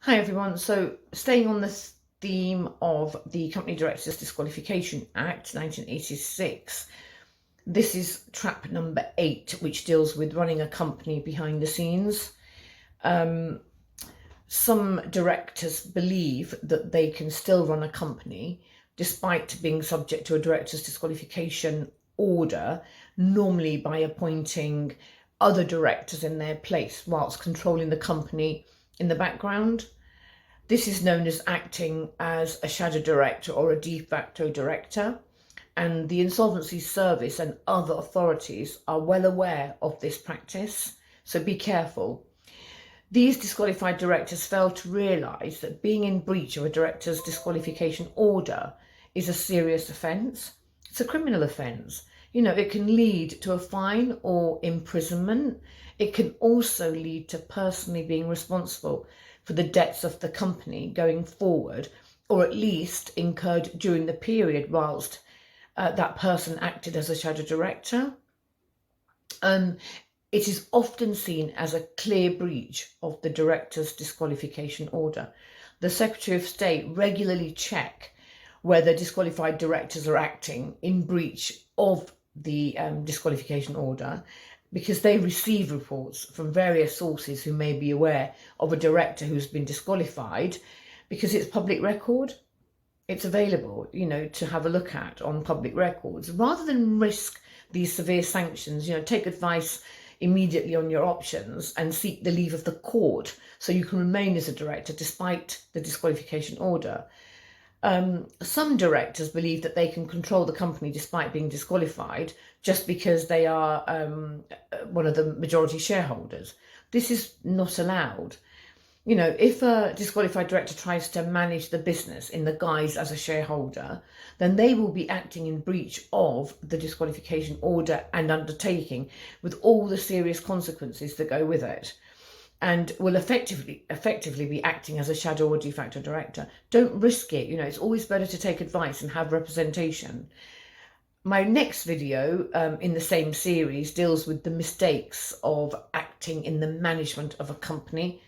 Hi everyone. So staying on this theme of the Company Directors Disqualification Act 1986, this is trap number 8, which deals with running a company behind the scenes. Some directors believe that they can still run a company despite being subject to a director's disqualification order, normally by appointing other directors in their place whilst controlling the company in the background. This is known as acting as a shadow director or a de facto director, and the Insolvency Service and other authorities are well aware of this practice, so be careful. These disqualified directors fail to realise that being in breach of a director's disqualification order is a serious offence. It's a criminal offence. It can lead to a fine or imprisonment. It can also lead to personally being responsible for the debts of the company going forward, or at least incurred during the period whilst that person acted as a shadow director. It is often seen as a clear breach of the director's disqualification order. The Secretary of State regularly check whether disqualified directors are acting in breach of the disqualification order, because they receive reports from various sources who may be aware of a director who's been disqualified, because it's public record. It's available, to have a look at on public records. Rather than risk these severe sanctions, take advice immediately on your options and seek the leave of the court so you can remain as a director despite the disqualification order. Some directors believe that they can control the company despite being disqualified just because they are one of the majority shareholders. This is not allowed. If a disqualified director tries to manage the business in the guise as a shareholder, then they will be acting in breach of the disqualification order and undertaking, with all the serious consequences that go with it, and will effectively be acting as a shadow or de facto director. Don't risk it. It's always better to take advice and have representation. My next video in the same series deals with the mistakes of acting in the management of a company